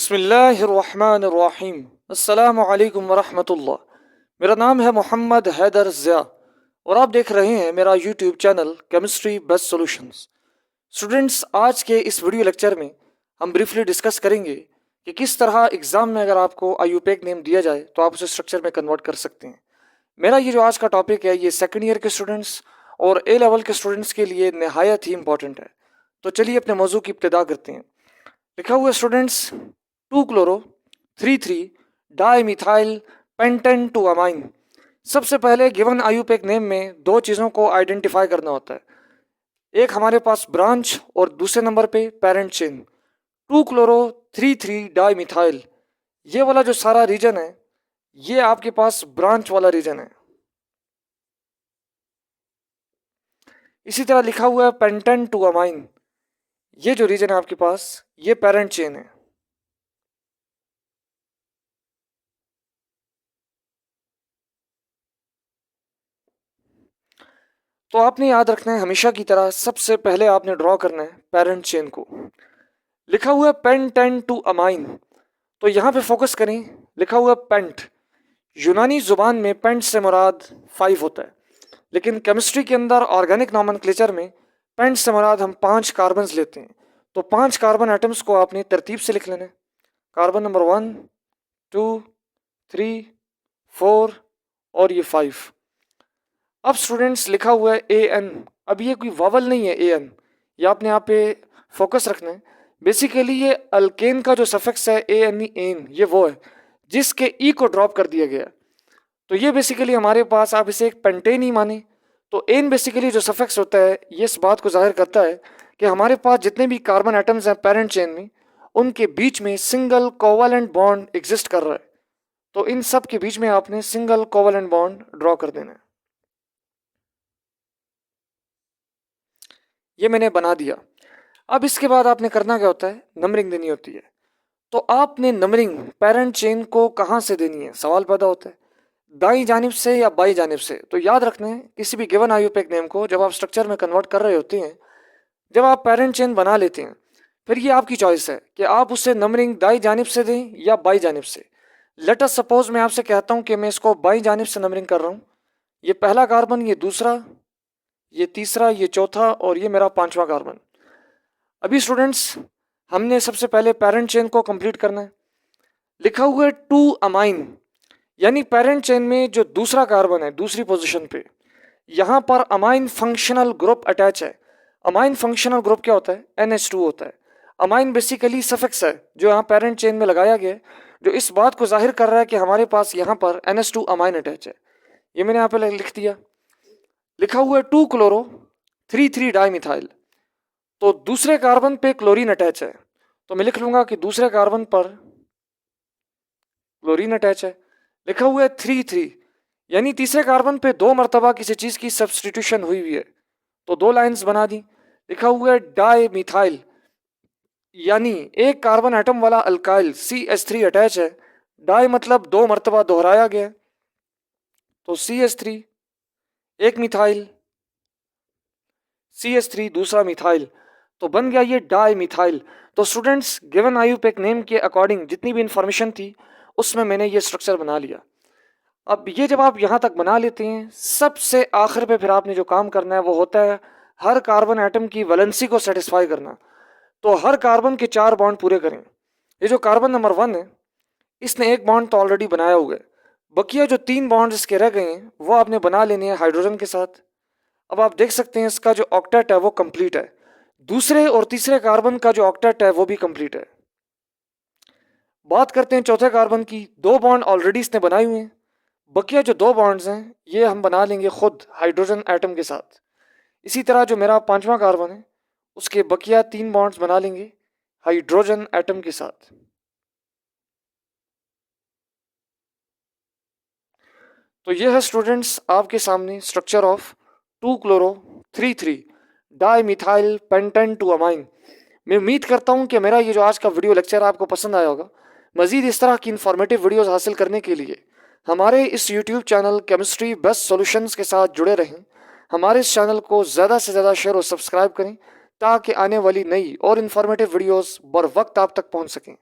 बिस्मिल्लाहिर्रहमानिर्रहीम। अस्सलामु अलैकुम वरहमतुल्लाह। मेरा नाम है मोहम्मद हैदर ज़िया और आप देख रहे हैं मेरा YouTube channel chemistry best solutions. Students, आज के इस वीडियो लेक्चर में हम ब्रीफली डिस्कस करेंगे कि किस तरह एग्जाम में अगर आपको आईयूपैक नेम दिया जाए तो आप उसे स्ट्रक्चर में कन्वर्ट कर सकते हैं। मेरा ये जो आज का टॉपिक है ये सेकेंड ईयर के स्टूडेंट्स और ए लेवल के स्टूडेंट्स के लिए नहायत ही इंपॉर्टेंट है। तो चलिए अपने मौजू की इब्तिदा करते हैं। लिखा हुआ students, 2 chloro 3 3 di methyl pentane two amine. सबसे पहले गिवन आईयूपैक नेम में दो चीज़ों को आइडेंटिफाई करना होता है। एक हमारे पास ब्रांच और दूसरे नंबर पे parent chain. 2 chloro 3 3 di methyl, ये वाला जो सारा रीजन है ये आपके पास ब्रांच वाला रीजन है। इसी तरह लिखा हुआ है पेंटेन टू अमाइन, ये जो रीजन है आपके पास ये पेरेंट चेन है। तो आपने याद रखना है हमेशा की तरह सबसे पहले आपने ड्रॉ करना है पेरेंट चेन को। लिखा हुआ है पेंटेन टू अमाइन, तो यहाँ पे फोकस करें। लिखा हुआ है पेंट, यूनानी जुबान में पेंट से मुराद 5 होता है, लेकिन केमिस्ट्री के अंदर ऑर्गेनिक नॉमेनक्लेचर में पेंट से मुराद हम 5 कार्बन लेते हैं। तो 5 कार्बन एटम्स को आपने तरतीब से लिख लेना है। कार्बन नंबर 1 2 3 4 और ये 5। अब स्टूडेंट्स लिखा हुआ है ए एन, अब ये कोई वावल नहीं है ए एन, ये आपने यहाँ पे फोकस रखना है। बेसिकली ये अल्केन का जो सफिक्स है ए एन ई एन, ये वो है जिसके ई को ड्रॉप कर दिया गया। तो ये बेसिकली हमारे पास, आप इसे एक पेंटेन ही माने तो एन बेसिकली जो सफिक्स होता है ये इस बात को जाहिर करता है कि हमारे पास जितने भी कार्बन एटम्स हैं पेरेंट चेन में उनके बीच में सिंगल कोवलेंट बॉन्ड एग्जिस्ट कर रहा है। तो इन सब के बीच में आपने सिंगल कोवलेंट बॉन्ड ड्रॉ कर देना है। ये मैंने बना दिया। अब इसके बाद आपने करना क्या होता है, नंबरिंग देनी होती है। तो आपने नंबरिंग पेरेंट चेन को कहाँ से देनी है, सवाल पैदा होता है दाई जानिब से या बाई जानिब से। तो याद रखना है किसी भी गिवन आईयूपैक नेम को जब आप स्ट्रक्चर में कन्वर्ट कर रहे होते हैं, जब आप पेरेंट चेन बना लेते हैं, फिर ये आपकी चॉइस है कि आप उससे नंबरिंग दाई जानिब से दें या बाई जानिब से। लेट अस सपोज मैं आपसे कहता हूँ कि मैं इसको बाई जानिब से नंबरिंग कर रहा हूँ। ये पहला कार्बन, ये दूसरा, ये तीसरा, ये चौथा और ये मेरा 5वां कार्बन। अभी स्टूडेंट्स हमने सबसे पहले पेरेंट चेन को कंप्लीट करना है। लिखा हुआ है 2 अमाइन, यानी पेरेंट चेन में जो दूसरा कार्बन है दूसरी पोजीशन पे, यहाँ पर अमाइन फंक्शनल ग्रुप अटैच है। अमाइन फंक्शनल ग्रुप क्या होता है, NH2 होता है। अमाइन बेसिकली सफिक्स है जो यहाँ पेरेंट चेन में लगाया गया है, जो इस बात को जाहिर कर रहा है कि हमारे पास यहाँ पर NH2 अमाइन अटैच है। ये मैंने यहाँ पे लिख दिया। लिखा हुआ है 2 क्लोरो 3 3 डाई मिथाइल, तो दूसरे कार्बन पे क्लोरीन अटैच है, तो मैं लिख लूंगा कि दूसरे कार्बन पर क्लोरीन अटैच है। लिखा हुआ है 3 3, यानी तीसरे कार्बन पे 2 मरतबा किसी चीज की सब्सटीट्यूशन हुई हुई है, तो 2 लाइंस बना दी। लिखा हुआ है डाई मिथाइल, यानी एक कार्बन एटम वाला अल्काइल CH3 अटैच है। डाई मतलब 2 मरतबा दोहराया गया, तो CH3 एक मिथाइल, CH3 दूसरा मिथाइल, तो बन गया ये डाई मिथाइल। तो स्टूडेंट्स गिवन आईयूपैक नेम के अकॉर्डिंग जितनी भी इंफॉर्मेशन थी उसमें मैंने ये स्ट्रक्चर बना लिया। अब ये जब आप यहाँ तक बना लेते हैं, सबसे आखिर पे फिर आपने जो काम करना है वो होता है हर कार्बन एटम की वैलेंसी को सेटिस्फाई करना। तो हर कार्बन के 4 बॉन्ड पूरे करें। ये जो कार्बन नंबर 1 है इसने एक बॉन्ड तो ऑलरेडी बनाया हुआ है, बकिया जो 3 बॉन्ड इसके रह गए हैं वो आपने बना लेने हैं हाइड्रोजन के साथ। अब आप देख सकते हैं इसका जो ऑक्टेट है वो कंप्लीट है, दूसरे और तीसरे कार्बन का जो ऑक्टेट है वो भी कंप्लीट है। बात करते हैं चौथे कार्बन की, 2 बॉन्ड ऑलरेडी इसने बनाए हुए हैं, बकिया जो 2 बॉन्ड्स हैं ये हम बना लेंगे खुद हाइड्रोजन एटम के साथ। इसी तरह जो मेरा 5वां कार्बन है उसके बकिया 3 बॉन्ड्स बना लेंगे हाइड्रोजन एटम के साथ। तो यह है स्टूडेंट्स आपके सामने structure of 2 chloro 3 3 di methyl pentane two amine. मैं उम्मीद करता हूं कि मेरा ये जो आज का वीडियो लेक्चर आपको पसंद आया होगा। मजीद इस तरह की इंफॉर्मेटिव वीडियोस हासिल करने के लिए हमारे इस YouTube channel chemistry best solutions के साथ जुड़े रहें। हमारे इस चैनल को ज़्यादा से ज़्यादा शेयर और सब्सक्राइब करें ताकि आने वाली नई और इन्फॉर्मेटिव वीडियोस बर वक्त आप तक पहुंच सकें।